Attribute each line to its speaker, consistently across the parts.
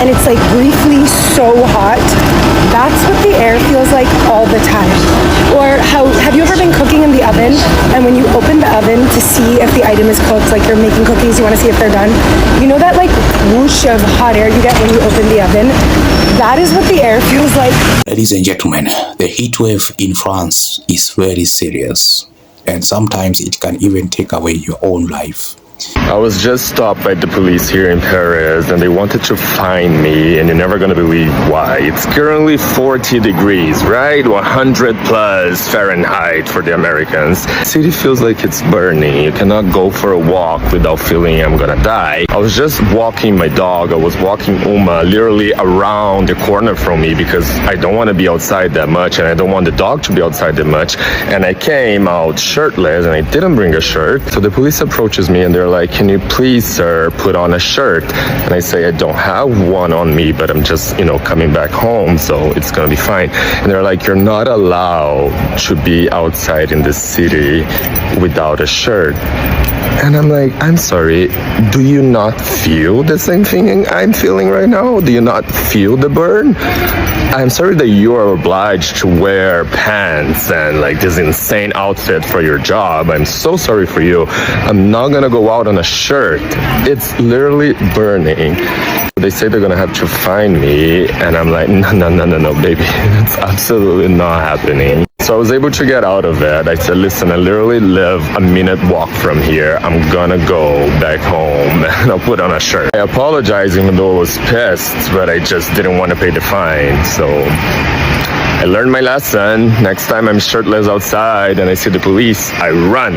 Speaker 1: and it's like briefly so hot. That's what the air feels like all the time. Or have you ever been cooking in the oven, and when you open the oven to see if the item is cooked, like you're making cookies, you want to see if they're done, you know that like whoosh of hot air you get when you open the oven? That is what the air feels like.
Speaker 2: Ladies and gentlemen, the heat wave in France is very serious, and sometimes it can even take away your own life.
Speaker 3: I was just stopped by the police here in Paris, and they wanted to fine me, and you're never gonna believe why. It's currently 40 degrees, right? 100 plus Fahrenheit for the Americans. The city feels like it's burning. You cannot go for a walk without feeling I'm gonna die. I was just walking my dog. I was walking Uma literally around the corner from me because I don't want to be outside that much, and I don't want the dog to be outside that much. And I came out shirtless, and I didn't bring a shirt. So the police approaches me, and they're like, "Can you please, sir, put on a shirt?" And I say, "I don't have one on me, but I'm just, coming back home, so it's gonna be fine." And they're like, "You're not allowed to be outside in the city without a shirt." And I'm like, "I'm sorry, do you not feel the same thing I'm feeling right now? Do you not feel the burn? I'm sorry that you are obliged to wear pants and like this insane outfit for your job. I'm so sorry for you. I'm not gonna go out on a shirt. It's literally burning." They say they're gonna have to fine me, and I'm like, no, baby, it's absolutely not happening. So I was able to get out of it. I said, "Listen, I literally live a minute walk from here. I'm gonna go back home and I'll put on a shirt." I apologized even though I was pissed, but I just didn't want to pay the fine. So I learned my lesson. Next time I'm shirtless outside and I see the police, I run.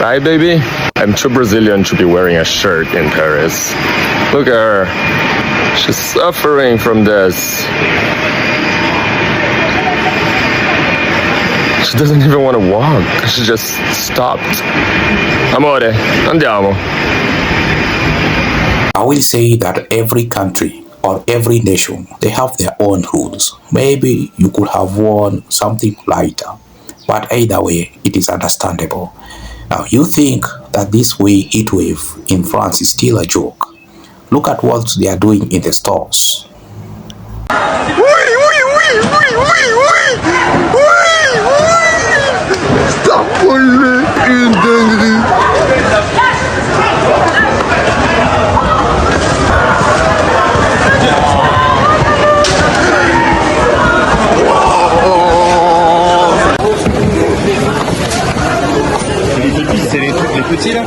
Speaker 3: Right, baby? I'm too Brazilian to be wearing a shirt in Paris. Look at her. She's suffering from this. She doesn't even want to walk. She just stopped. Amore, andiamo.
Speaker 2: I will say that every country or every nation, they have their own rules. Maybe you could have worn something lighter, but either way, it is understandable. Now, you think that this way heat wave in France is still a joke. Look at what they are doing in the stores.
Speaker 3: Stop pulling in dingue.
Speaker 4: C'est les petits là.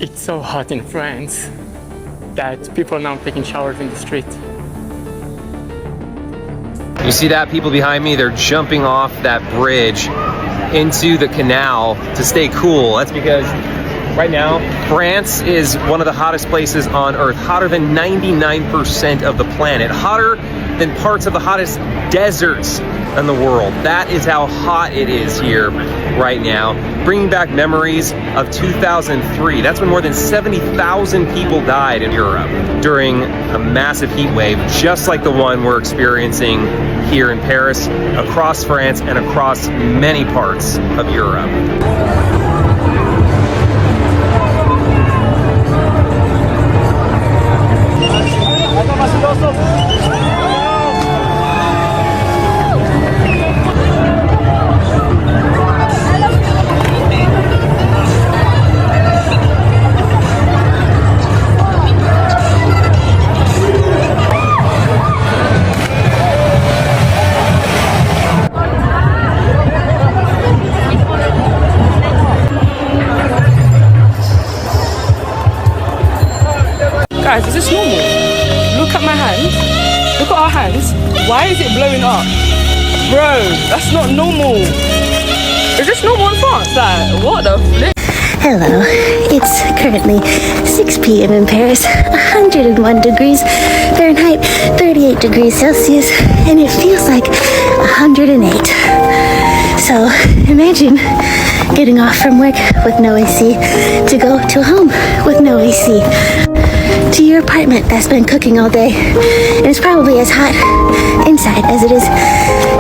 Speaker 5: It's so hot in France that people are now taking showers in the street.
Speaker 6: You see that? People behind me, they're jumping off that bridge into the canal to stay cool. That's because right now, France is one of the hottest places on Earth, hotter than 99% of the planet, hotter than parts of the hottest deserts in the world. That is how hot it is here right now, bringing back memories of 2003. That's when more than 70,000 people died in Europe during a massive heat wave, just like the one we're experiencing here in Paris, across France, and across many parts of Europe.
Speaker 7: Guys, is this normal? Look at my hands. Look at our hands. Why is it blowing up? Bro, that's not normal. Is this normal in France? Like, what the flip?
Speaker 8: Hello, it's currently 6 p.m. in Paris, 101 degrees Fahrenheit, 38 degrees Celsius, and it feels like 108. So imagine getting off from work with no AC to go to home with no AC, to your apartment that's been cooking all day, and it's probably as hot inside as it is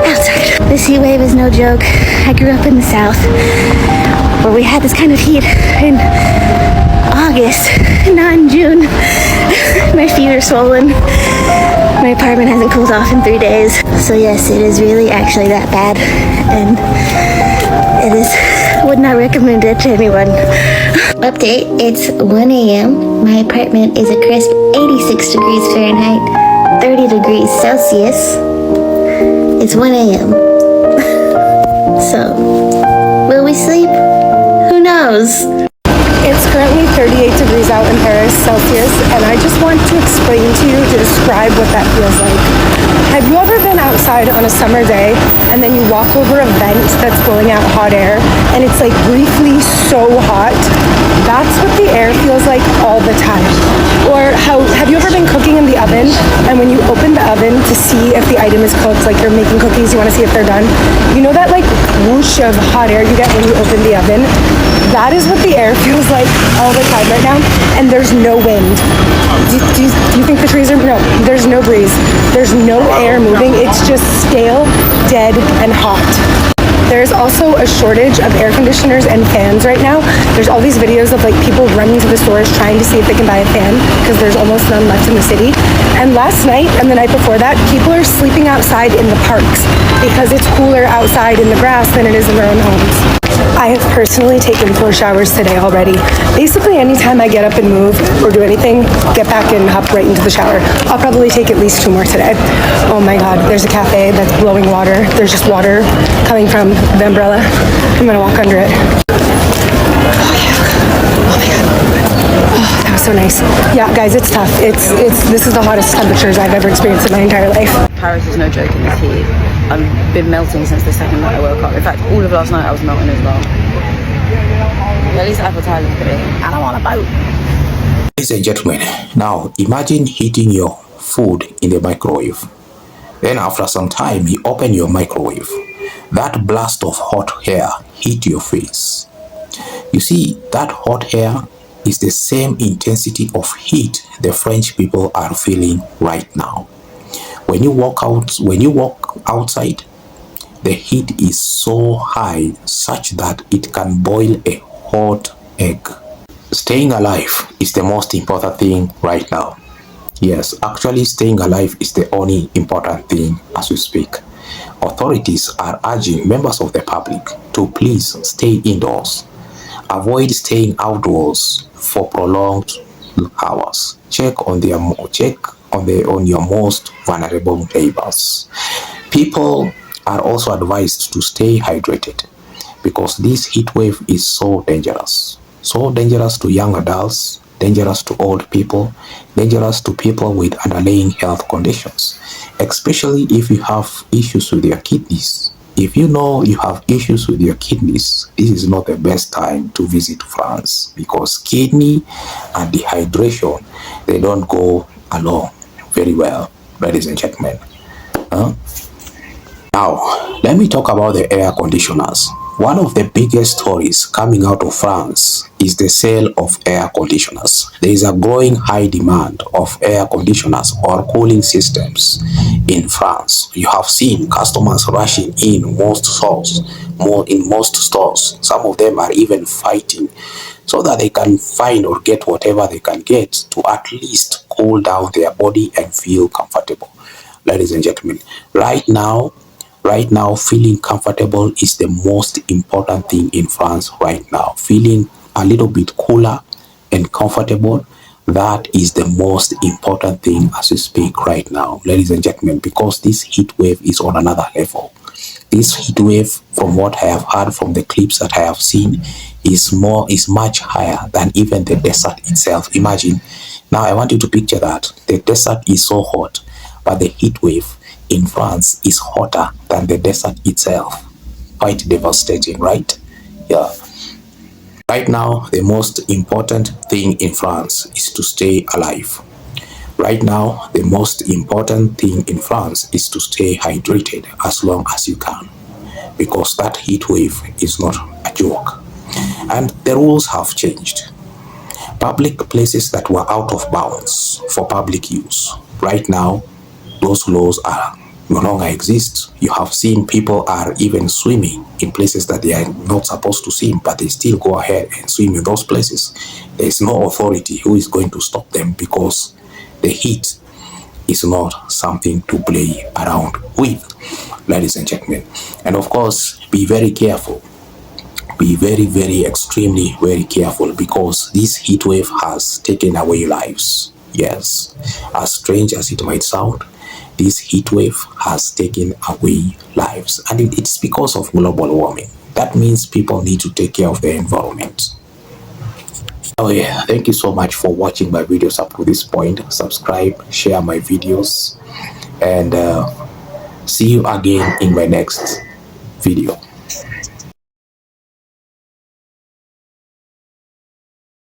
Speaker 8: outside. This heat wave is no joke. I grew up in the South, where we had this kind of heat in August, not in June. My feet are swollen. My apartment hasn't cooled off in 3 days. So yes, it is really actually that bad, and it is, would not recommend it to anyone. Update, it's 1 a.m. My apartment is a crisp 86 degrees Fahrenheit, 30 degrees Celsius. It's 1 a.m. So, will we sleep? Who knows?
Speaker 1: It's currently 38 degrees out in Paris, Celsius, and I just want to explain to you, to describe what that feels like. Have you ever been outside on a summer day and then you walk over a vent that's blowing out hot air and it's like briefly so hot? That's what the air feels like all the time. Or have you ever been cooking in the oven and when you open the oven to see if the item is cooked, like you're making cookies, you want to see if they're done, you know that like whoosh of hot air you get when you open the oven? That is what the air feels like all the time right now, and there's no wind. Do you think the trees are, no, there's no breeze. There's no air moving. It's just stale, dead, and hot. There's also a shortage of air conditioners and fans right now. There's all these videos of like people running to the stores trying to see if they can buy a fan because there's almost none left in the city. And last night and the night before that, people are sleeping outside in the parks because it's cooler outside in the grass than it is in their own homes. I have personally taken 4 showers today already. Basically, anytime I get up and move or do anything, get back and hop right into the shower. I'll probably take at least 2 more today. Oh my God, there's a cafe that's blowing water. There's just water coming from the umbrella. I'm gonna walk under it. Oh yeah. Oh my God. Oh, that was so nice. Yeah, guys, it's tough. This is the hottest temperatures I've ever experienced in my entire life.
Speaker 9: Paris is no joke in this heat. I've been melting since the second that I woke up. In fact, all of last night I was melting as well. At least Eiffel Tower's pretty. I don't want a boat.
Speaker 2: Ladies and gentlemen, now imagine heating your food in the microwave. Then after some time, you open your microwave. That blast of hot air hit your face. You see, that hot air is the same intensity of heat the French people are feeling right now. When you walk outside, the heat is so high such that it can boil a hot egg. Staying alive is the most important thing right now. Yes, actually staying alive is the only important thing as we speak. Authorities are urging members of the public to please stay indoors. Avoid staying outdoors for prolonged hours. Check on your most vulnerable neighbors. People are also advised to stay hydrated because this heat wave is so dangerous. So dangerous to young adults, dangerous to old people, dangerous to people with underlying health conditions, especially if you have issues with your kidneys. If you know you have issues with your kidneys, this is not the best time to visit France because kidney and dehydration, they don't go along very well, ladies and gentlemen. Now, let me talk about the air conditioners. One of the biggest stories coming out of France is the sale of air conditioners. There is a growing high demand of air conditioners or cooling systems in France. You have seen customers rushing in most stores. Some of them are even fighting so that they can find or get whatever they can get to at least cool down their body and feel comfortable. Ladies and gentlemen, right now, feeling comfortable is the most important thing in France right now. Feeling a little bit cooler and comfortable, that is the most important thing as we speak right now, ladies and gentlemen, because this heat wave is on another level. This heat wave, from what I have heard from the clips that I have seen, is much higher than even the desert itself. Imagine Now I want you to picture that the desert is so hot, but the heat wave in France is hotter than the desert itself. Quite devastating, right? Yeah. Right now, the most important thing in France is to stay alive. Right now, the most important thing in France is to stay hydrated as long as you can, because that heat wave is not a joke. And the rules have changed. Public places that were out of bounds for public use, right now, those laws are no longer exist. You have seen people are even swimming in places that they are not supposed to swim, but they still go ahead and swim in those places. There is no authority who is going to stop them, because the heat is not something to play around with, ladies and gentlemen. And of course, be very careful. Be very, extremely very careful, because this heat wave has taken away lives. Yes, as strange as it might sound, this heat wave has taken away lives, and it's because of global warming. That means people need to take care of their environment. Oh yeah, thank you so much for watching my videos up to this point. Subscribe, share my videos, and see you again in my next video.